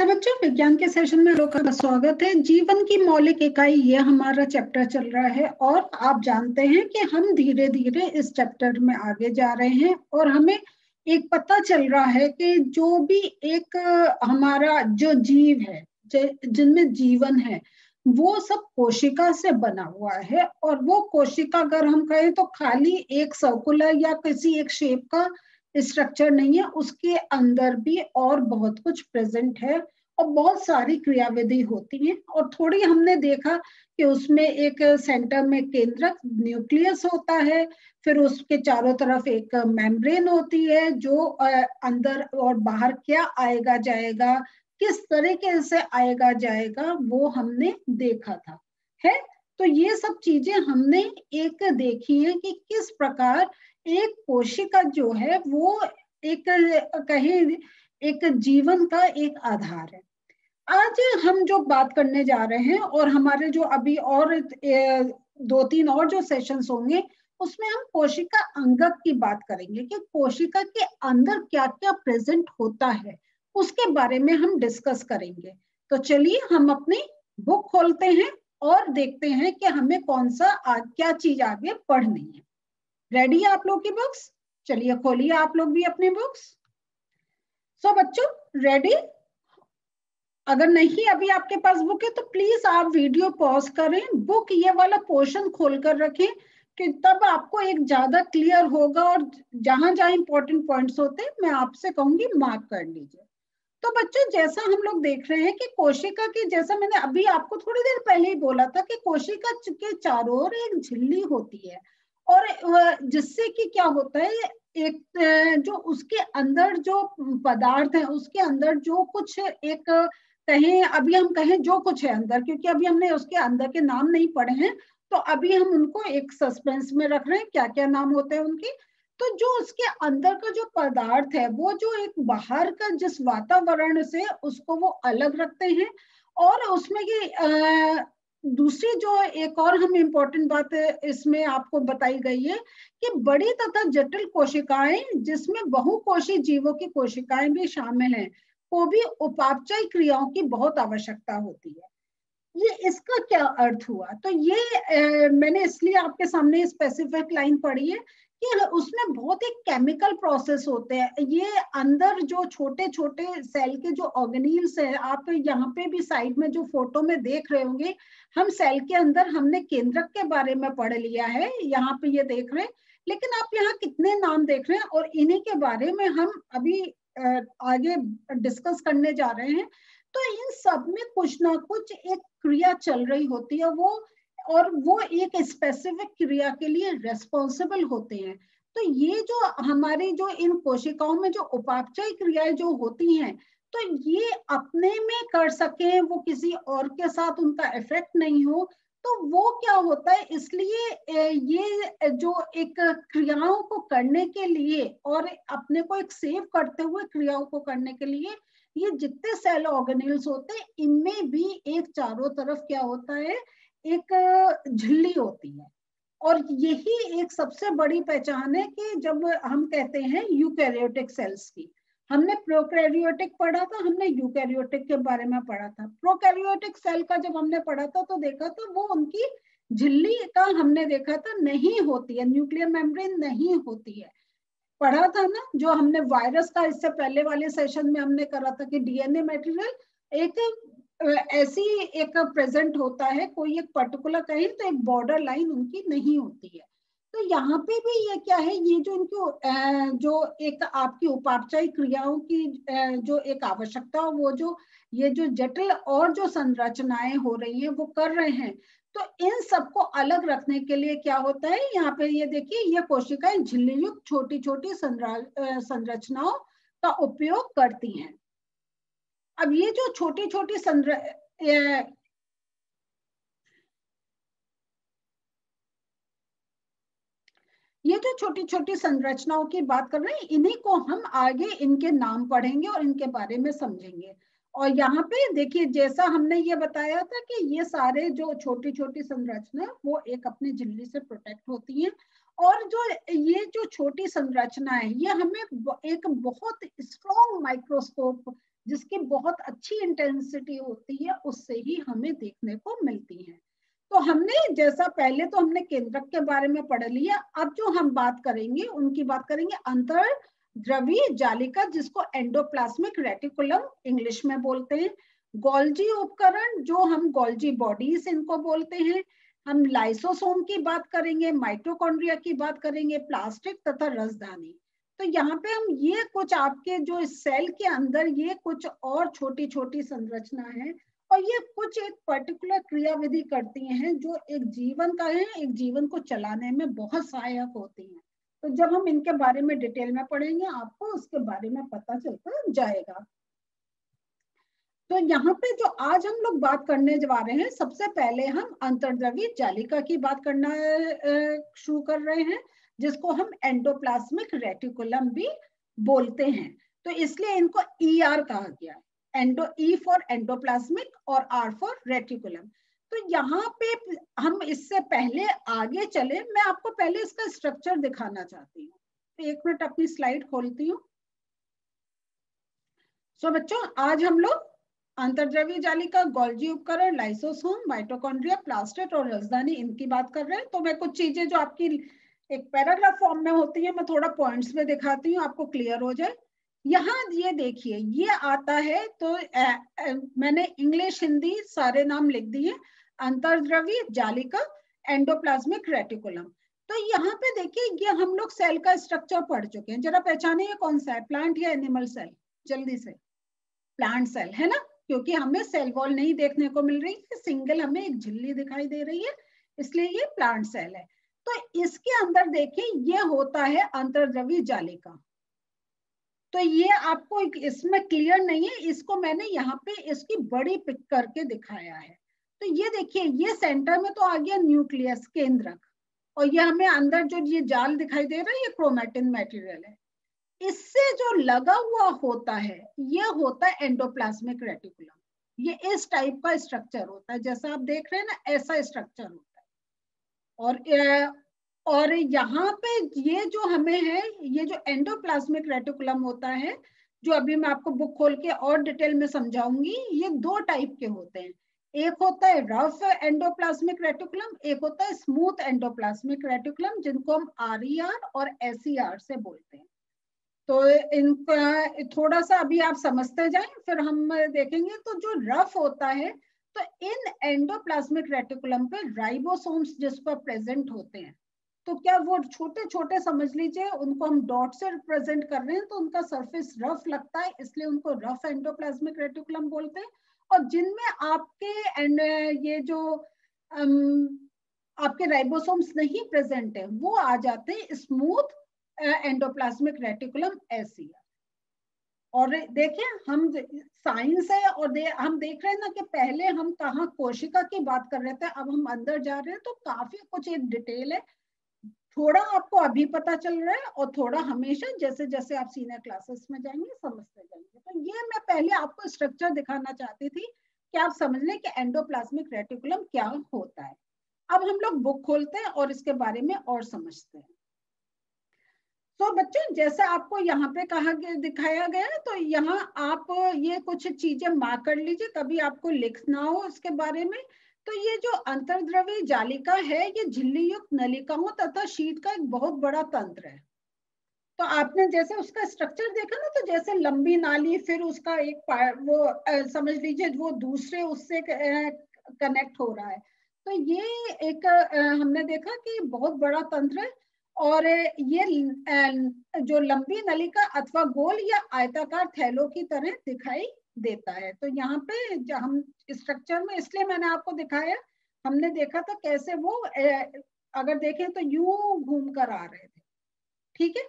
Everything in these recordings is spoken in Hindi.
नमस्ते बच्चों, विज्ञान के सेशन में लोगों का स्वागत है। जीवन की मौलिक इकाई, ये हमारा चैप्टर चल रहा है और आप जानते हैं कि हम धीरे धीरे इस चैप्टर में आगे जा रहे हैं और हमें एक पता चल रहा है कि जो भी एक हमारा जो जीव है, जिनमें जीवन है, वो सब कोशिका से बना हुआ है। और वो कोशिका अगर हम कहें तो खाली एक सर्कुलर या किसी एक शेप का स्ट्रक्चर नहीं है, उसके अंदर भी और बहुत कुछ प्रेजेंट है और बहुत सारी क्रियाविधि होती हैं। और थोड़ी हमने देखा कि उसमें एक सेंटर में केंद्रक न्यूक्लियस होता है, फिर उसके चारों तरफ एक मेम्ब्रेन होती है जो अंदर और बाहर क्या आएगा जाएगा, किस तरीके से आएगा जाएगा, वो हमने देखा था है। तो ये सब चीजें हमने एक देखी है कि किस प्रकार एक कोशिका जो है वो एक कहें एक जीवन का एक आधार है। आज हम जो बात करने जा रहे हैं और हमारे जो अभी और 2-3 और जो सेशंस होंगे उसमें हम कोशिका अंगक की बात करेंगे कि कोशिका के अंदर क्या क्या प्रेजेंट होता है, उसके बारे में हम डिस्कस करेंगे। तो चलिए हम अपनी बुक खोलते हैं और देखते हैं कि हमें कौन सा क्या चीज आगे पढ़नी है। रेडी है आप लोग की बुक्स? चलिए खोलिए आप लोग भी अपने बुक्स। सो बच्चों रेडी? अगर नहीं अभी आपके पास बुक है तो प्लीज आप वीडियो पॉज करें, बुक ये वाला पोर्शन खोलकर रखें कि तब आपको एक ज्यादा क्लियर होगा। और जहां जहां इंपॉर्टेंट पॉइंट्स होते हैं मैं आपसे कहूंगी मार्क कर लीजिए। तो बच्चों जैसा हम लोग देख रहे हैं कि कोशिका की, जैसा मैंने अभी आपको थोड़ी देर पहले ही बोला था कि कोशिका के चारों ओर एक झिल्ली होती है और जिससे कि क्या होता है, एक जो उसके अंदर जो पदार्थ है, उसके अंदर जो कुछ एक कहें, अभी हम कहें जो कुछ है अंदर, क्योंकि अभी हमने उसके अंदर के नाम नहीं पढ़े हैं तो अभी हम उनको एक सस्पेंस में रख रहे हैं, क्या क्या नाम होते हैं उनके। तो जो उसके अंदर का जो पदार्थ है वो जो एक बाहर का जिस वातावरण से उसको वो अलग रखते हैं। और उसमें ये दूसरी जो एक और हम इम्पोर्टेंट बात इसमें आपको बताई गई है कि बड़ी तथा जटिल कोशिकाएं, जिसमें बहुकोषी जीवों की कोशिकाएं भी शामिल हैं, को भी उपापचय क्रियाओं की बहुत आवश्यकता होती है। ये इसका क्या अर्थ हुआ? तो ये मैंने इसलिए आपके सामने स्पेसिफिक लाइन पढ़ी है कि उसमें बहुत ही केमिकल प्रोसेस होते हैं। ये अंदर जो छोटे छोटे सेल के जो ऑर्गेनील्स है, आप यहाँ पे भी साइड में जो फोटो में देख रहे होंगे, हम सेल के अंदर हमने केंद्रक के बारे में पढ़ लिया है, यहाँ पे ये देख रहे हैं। लेकिन आप यहाँ कितने नाम देख रहे हैं और इन्हीं के बारे में हम अभी आगे डिस्कस करने जा रहे हैं। तो इन सब में कुछ ना कुछ एक क्रिया चल रही होती है वो, और वो एक स्पेसिफिक क्रिया के लिए रेस्पॉन्सिबल होते हैं। तो ये जो हमारी जो इन कोशिकाओं में जो उपापचय क्रियाएं जो होती हैं, तो ये अपने में कर सके, वो किसी और के साथ उनका इफेक्ट नहीं हो, तो वो क्या होता है, इसलिए ये जो एक क्रियाओं को करने के लिए और अपने को एक सेव करते हुए क्रियाओं को करने के लिए, ये जितने सेल ऑर्गेनेल्स होते हैं इनमें भी एक चारों तरफ क्या होता है, एक झिल्ली होती है। और यही एक सबसे बड़ी पहचान है कि जब हम कहते हैं यूकैरियोटिक सेल्स की, हमने प्रोकैरियोटिक पढ़ा था, हमने यूकैरियोटिक के बारे में पढ़ा था। प्रोकैरियोटिक सेल का जब हमने पढ़ा था तो देखा था वो उनकी झिल्ली का हमने देखा था नहीं होती है, न्यूक्लियर मेम्ब्रेन नहीं होती है। पढ़ा था ना जो हमने वायरस का, इससे पहले वाले सेशन में हमने करा था कि डीएनए मटेरियल एक ऐसी एक प्रेजेंट होता है, कोई एक पर्टिकुलर कहीं तो एक बॉर्डर लाइन उनकी नहीं होती है। तो यहाँ पे भी ये क्या है, ये जो इनकी जो एक आपकी उपापचय क्रियाओं की जो एक आवश्यकता, वो जो ये जो जटिल और जो संरचनाएं हो रही हैं वो कर रहे हैं। तो इन सबको अलग रखने के लिए क्या होता है, यहाँ पे ये देखिए, ये कोशिकाएं झिल्ली युक्त छोटी छोटी संरचनाओं का उपयोग करती हैं। अब ये जो छोटी छोटी ये जो छोटी छोटी संरचनाओं की बात कर रहे हैं, इन्हीं को हम आगे इनके नाम पढ़ेंगे और इनके बारे में समझेंगे। और यहाँ पे देखिए, जैसा हमने ये बताया था कि ये सारे जो छोटी छोटी संरचना वो एक अपनी झिल्ली से प्रोटेक्ट होती हैं। और जो ये जो छोटी संरचना है, ये हमें एक बहुत स्ट्रॉन्ग माइक्रोस्कोप जिसकी बहुत अच्छी इंटेंसिटी होती है, उससे ही हमें देखने को मिलती है। तो हमने जैसा पहले तो हमने केंद्रक के बारे में पढ़ लिया, अब जो हम बात करेंगे उनकी बात करेंगे अंतर्द्रवीय जालिका, जिसको एंडोप्लाज्मिक रेटिकुलम इंग्लिश में बोलते हैं। गोल्जी उपकरण, जो हम गोल्जी बॉडीज इनको बोलते हैं। हम लाइसोसोम की बात करेंगे, माइटोकॉन्ड्रिया की बात करेंगे, प्लास्टिक तथा रसधानी। तो यहाँ पे हम ये कुछ आपके जो सेल के अंदर ये कुछ और छोटी छोटी संरचना है, और ये कुछ एक पर्टिकुलर क्रियाविधि करती हैं जो एक जीवन का है, एक जीवन को चलाने में बहुत सहायक होती हैं। तो जब हम इनके बारे में डिटेल में पढ़ेंगे आपको उसके बारे में पता चलता जाएगा। तो यहाँ पे जो आज हम लोग बात करने जा रहे हैं, सबसे पहले हम अंतर्द्रवीय जालिका की बात करना शुरू कर रहे हैं, जिसको हम एंडोप्लाज्मिक रेटिकुलम भी बोलते हैं। तो इसलिए इनको ER कहा गया है, E फॉर एंडोप्लाज्मिक और R फॉर रेटिकुलम। तो यहाँ पे हम इससे पहले आगे चले, मैं आपको पहले इसका स्ट्रक्चर दिखाना चाहती हूँ। तो 1 मिनट अपनी स्लाइड खोलती हूँ। सो बच्चों, आज हम लोग अंतर्द्रवीय जालिका, गोल्जी उपकरण, लाइसोसोम, माइटोकॉन्ड्रिया, प्लास्टिड और रसधानी, इनकी बात कर रहे हैं। तो मैं कुछ चीजें जो आपकी एक पैराग्राफ फॉर्म में होती है, मैं थोड़ा पॉइंट्स में दिखाती हूँ, आपको क्लियर हो जाए। यहाँ ये देखिए, ये आता है तो मैंने इंग्लिश हिंदी सारे नाम लिख दिए। अंतर्द्रवीय जालिका, एंडोप्लाज्मिक रेटिकुलम। तो यहाँ पे देखिए, ये हम लोग सेल का स्ट्रक्चर पढ़ चुके हैं। जरा पहचाने ये कौन सा है, प्लांट या एनिमल सेल? जल्दी से। प्लांट सेल है ना, क्योंकि हमें सेल वॉल नहीं देखने को मिल रही है, सिंगल हमें एक झिल्ली दिखाई दे रही है, इसलिए ये प्लांट सेल है। तो इसके अंदर देखिए, ये होता है अंतर्द्रवीय जालिका। तो ये आपको इसमें क्लियर नहीं है, इसको मैंने यहाँ पे इसकी बड़ी पिक करके दिखाया है। तो ये देखिए, ये सेंटर में तो आ गया न्यूक्लियस, केंद्रक, और ये हमें अंदर जो ये जाल दिखाई दे रहा है, ये क्रोमैटिन मटेरियल है। इससे जो लगा हुआ होता है, ये होता है एंडोप्लाज्मिक रेटिकुलम। ये इस टाइप का स्ट्रक्चर होता है, जैसा आप देख रहे हैं ना, ऐसा स्ट्रक्चर होता है। और यहाँ पे ये जो हमें है, ये जो एंडोप्लाज्मिक रेटिकुलम होता है, जो अभी मैं आपको बुक खोल के और डिटेल में समझाऊंगी, ये 2 टाइप के होते हैं। एक होता है रफ एंडोप्लाज्मिक रेटिकुलम, एक होता है स्मूथ एंडोप्लाज्मिक रेटिकुलम, जिनको हम RER और SER से बोलते हैं। तो इनका थोड़ा सा अभी आप समझते जाएं, फिर हम देखेंगे। तो जो रफ होता है, तो इन एंडोप्लाज्मिक रेटिकुलम पे राइबोसोम्स जिस पर प्रेजेंट होते हैं, तो क्या वो छोटे छोटे समझ लीजिए, उनको हम डॉट से रिप्रेजेंट कर रहे हैं, तो उनका सरफेस रफ लगता है, इसलिए उनको रफ एंडोप्लाज्मिक रेटिकुलम बोलते हैं। और जिनमें आपके ये जो आपके राइबोसोम्स नहीं प्रेजेंट है, वो आ जाते हैं स्मूथ एंडोप्लाज्मिक रेटिकुलम SER। और देखिए, हम साइंस है, और हम देख रहे हैं ना कि पहले हम कहाँ कोशिका की बात कर रहे थे, अब हम अंदर जा रहे हैं, तो काफी कुछ एक डिटेल है। थोड़ा आपको अभी पता चल रहा है, और थोड़ा हमेशा जैसे जैसे आप सीनियर क्लासेस में जाएंगे समझते जाएंगे। तो ये मैं पहले आपको स्ट्रक्चर दिखाना चाहती थी कि आप समझ लें कि एंडोप्लाज्मिक रेटिकुलम क्या होता है। अब हम लोग बुक खोलते हैं और इसके बारे में और समझते हैं। तो बच्चों, जैसा आपको यहाँ पे कहा गया, दिखाया गया है, तो यहाँ आप ये कुछ चीजें मार्क कर लीजिए, कभी आपको लिखना हो इसके बारे में। तो ये जो अंतर्द्रवीय जालिका है, ये झिल्ली युक्त नलिकाओं तथा शीट का एक बहुत बड़ा तंत्र है। तो आपने जैसे उसका स्ट्रक्चर देखा ना, तो जैसे लंबी नाली, फिर उसका एक वो समझ लीजिए वो दूसरे उससे कनेक्ट हो रहा है। तो ये एक हमने देखा कि बहुत बड़ा तंत्र है। और ये जो लंबी नलिका अथवा गोल या आयताकार थैलों की तरह दिखाई देता है। तो यहाँ पे जो हम स्ट्रक्चर में, इसलिए मैंने आपको दिखाया, हमने देखा था कैसे वो अगर देखें तो यूं घूम कर आ रहे थे, ठीक है।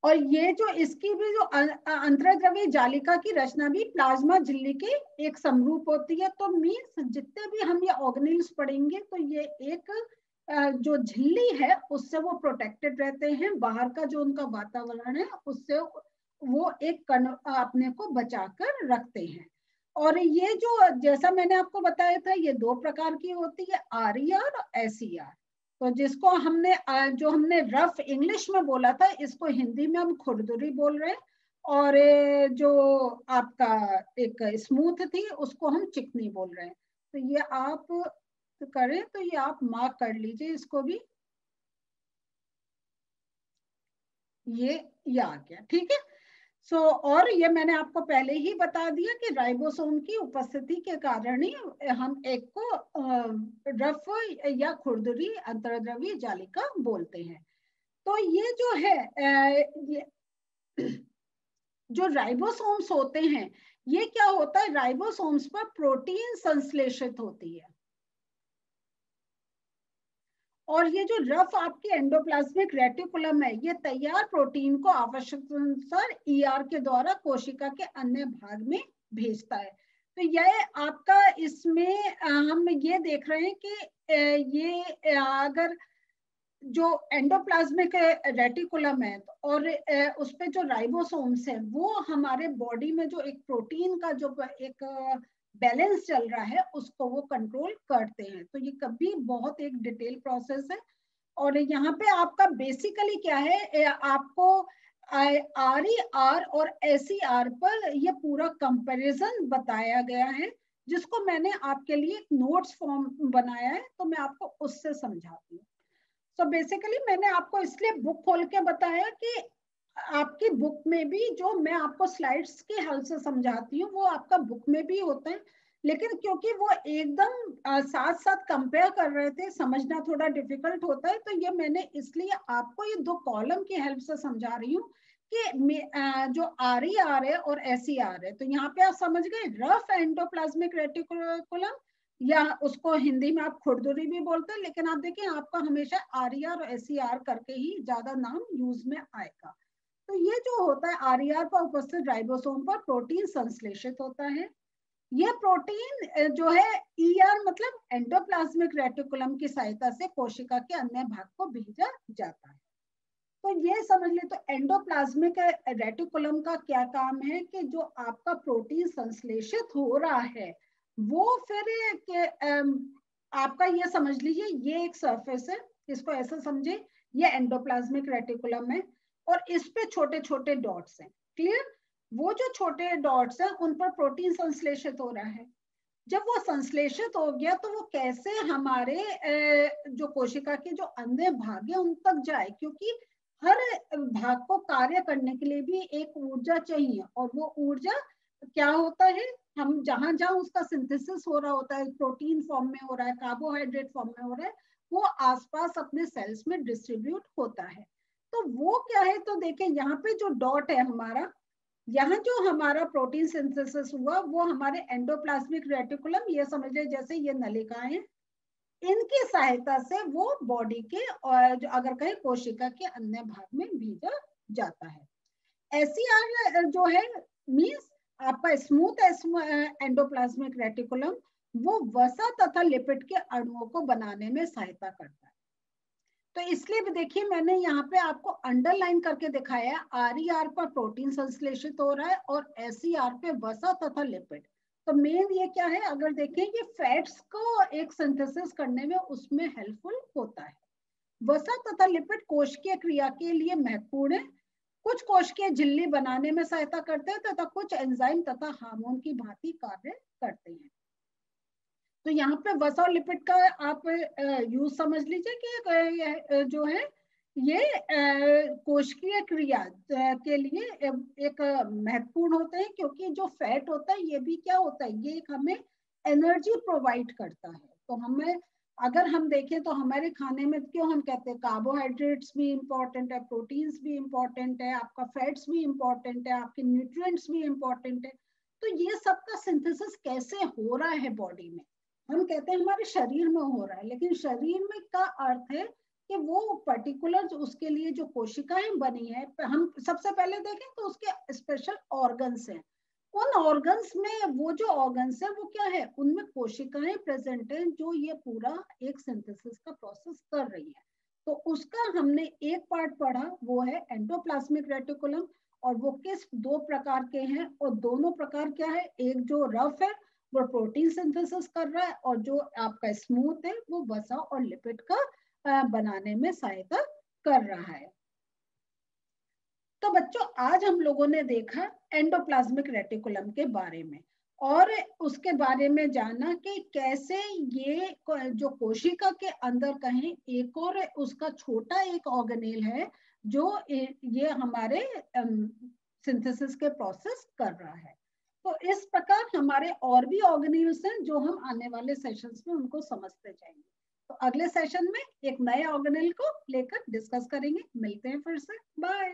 और ये जो इसकी भी जो अंतर्द्रवीय जालिका की रचना भी प्लाज्मा झिल्ली के एक समरूप होती है। तो मीन्स जितने भी हम ये ऑर्गेनेल्स पढ़ेंगे, तो ये एक जो झिल्ली है उससे वो प्रोटेक्टेड रहते हैं, बाहर का जो उनका वातावरण है उससे वो एक अपने को बचाकर रखते हैं। और ये जो जैसा मैंने आपको बताया था, ये 2 प्रकार की होती है, RER और SER। तो जिसको हमने जो हमने रफ इंग्लिश में बोला था, इसको हिंदी में हम खुरदुरी बोल रहे हैं। और जो आपका एक स्मूथ थी उसको हम चिकनी बोल रहे हैं। तो ये आप करें तो ये आप मार्क कर लीजिए इसको भी, ये आ गया, ठीक है। सो और ये मैंने आपको पहले ही बता दिया कि राइबोसोम की उपस्थिति के कारण ही हम एक को रफ या खुरदरी अंतर्द्रव्यी जालिका बोलते हैं। तो ये जो है ये जो राइबोसोम्स होते हैं, ये क्या होता है, राइबोसोम्स पर प्रोटीन संश्लेषित होती है, और ये जो रफ आपकी एंडोप्लाज्मिक रेटिकुलम है, ये तैयार प्रोटीन को आवश्यकतानुसार ईआर के द्वारा कोशिका के अन्य भाग में भेजता है। तो यह आपका इसमें हम ये देख रहे हैं कि ये अगर जो एंडोप्लाज्मिक रेटिकुलम है और उस पे जो राइबोसोम्स है, वो हमारे बॉडी में जो एक प्रोटीन का जो एक बैलेंस चल रहा है उसको वो कंट्रोल करते हैं। तो ये कभी बहुत एक डिटेल प्रोसेस है। और यहाँ पे आपका बेसिकली क्या है, आपको RER और SER पर ये पूरा कंपैरिजन बताया गया है, जिसको मैंने आपके लिए एक नोट्स फॉर्म बनाया है, तो मैं आपको उससे समझाती हूँ। तो बेसिकली मैंने आपको इसलिए बुक खोल के बताया कि आपकी बुक में भी जो मैं आपको स्लाइड्स के हल से समझाती हूँ वो आपका बुक में भी होते हैं, लेकिन क्योंकि वो एकदम साथ साथ कंपेयर कर रहे थे, समझना थोड़ा डिफिकल्ट होता है, तो ये मैंने इसलिए आपको ये दो कॉलम की हेल्प से समझा रही हूँ कि जो RER है और SER है। तो यहाँ पे आप समझ गए, रफ एंडोप्लाज्मिक रेटिकुलम, या उसको हिंदी में आप खुरदुरी भी बोलते हैं, लेकिन आप देखिए आपका हमेशा RER और SER करके ही ज्यादा नाम यूज में आएगा। तो ये जो होता है, RER पर उपस्थित राइबोसोम पर प्रोटीन संश्लेषित होता है। ये प्रोटीन जो है ER मतलब एंडोप्लाज्मिक रेटिकुलम की सहायता से कोशिका के अन्य भाग को भेजा जाता है। तो ये समझ ले, तो एंडोप्लाज्मिक रेटिकुलम का क्या काम है कि जो आपका प्रोटीन संश्लेषित हो रहा है वो फिर के आपका ये समझ लीजिए ये एक सरफेस है, इसको ऐसा समझे, ये एंडोप्लाज्मिक रेटिकुलम है और इस पे छोटे छोटे डॉट्स हैं, क्लियर। वो जो छोटे डॉट्स हैं उन पर प्रोटीन संश्लेषित हो रहा है। जब वो संश्लेषित हो गया तो वो कैसे हमारे जो कोशिका के जो अन्य भाग है उन तक जाए, क्योंकि हर भाग को कार्य करने के लिए भी एक ऊर्जा चाहिए, और वो ऊर्जा क्या होता है, हम जहां जहां उसका सिंथेसिस हो रहा होता है, प्रोटीन फॉर्म में हो रहा है, कार्बोहाइड्रेट फॉर्म में हो रहा है, वो आसपास अपने सेल्स में डिस्ट्रीब्यूट होता है। तो वो क्या है, तो देखें यहाँ पे जो डॉट है हमारा, यहाँ जो हमारा प्रोटीन सिंथेसिस हुआ वो हमारे एंडोप्लाज्मिक रेटिकुलम, ये समझ ले जैसे ये नलिकाएं, इनकी सहायता से वो बॉडी के और जो अगर कहीं कोशिका के अन्य भाग में भेजा जाता है। SER जो है मींस आपका स्मूथ एंडोप्लाज्मिक रेटिकुलम, वो वसा तथा लिपिड के अणुओं को बनाने में सहायता करता है। तो इसलिए भी देखिए मैंने यहाँ पे आपको अंडरलाइन करके दिखाया, RER पर प्रोटीन संश्लेषित हो रहा है और SER पे वसा तथा लिपिड। तो मेन ये क्या है, अगर देखें ये फैट्स को एक सिंथेसिस करने में उसमें हेल्पफुल होता है। वसा तथा लिपिड कोशिकीय क्रिया के लिए महत्वपूर्ण है, कुछ कोशिकीय झिल्ली बनाने में सहायता करते हैं तथा कुछ एंजाइम तथा हार्मोन की भांति कार्य करते हैं। तो यहाँ पे वसा और लिपिड का आप यूज समझ लीजिए कि जो है ये कोशिकीय क्रिया के लिए एक महत्वपूर्ण होते हैं, क्योंकि जो फैट होता है ये भी क्या होता है, ये एक हमें एनर्जी प्रोवाइड करता है। तो हमें अगर हम देखें तो हमारे खाने में क्यों हम कहते हैं कार्बोहाइड्रेट्स भी इंपॉर्टेंट है, प्रोटीन्स भी इंपॉर्टेंट है, आपका फैट्स भी इंपॉर्टेंट है, आपके न्यूट्रिएंट्स भी इंपॉर्टेंट है। तो ये सबका सिंथेसिस कैसे हो रहा है बॉडी में, हम कहते हैं हमारे शरीर में हो रहा है, लेकिन शरीर में का अर्थ है कि वो पर्टिकुलर जो उसके लिए जो कोशिकाएं बनी है, हम सबसे पहले देखें तो उसके स्पेशल ऑर्गन्स हैं। उन ऑर्गन्स में वो जो ऑर्गन्स है वो क्या है, उनमें कोशिकाएं प्रेजेंट हैं जो ये पूरा एक सिंथेसिस का प्रोसेस कर रही है। तो उसका हमने एक पार्ट पढ़ा, वो है एंडोप्लाज्मिक रेटिकुलम, और वो किस दो प्रकार के हैं, और दोनों प्रकार क्या है, एक जो रफ है वो प्रोटीन सिंथेसिस कर रहा है, और जो आपका स्मूथ है वो वसा और लिपिड का बनाने में सहायता कर रहा है। तो बच्चों आज हम लोगों ने देखा एंडोप्लाज्मिक रेटिकुलम के बारे में और उसके बारे में जाना कि कैसे ये जो कोशिका के अंदर कहीं एक और उसका छोटा एक ऑर्गेनेल है जो ये हमारे सिंथेसिस के प्रोसेस कर रहा है। तो इस प्रकार हमारे और भी ऑर्गेनेल्स हैं जो हम आने वाले सेशंस में उनको समझते जाएंगे। तो अगले सेशन में एक नए ऑर्गेनेल को लेकर डिस्कस करेंगे। मिलते हैं फिर से, बाय।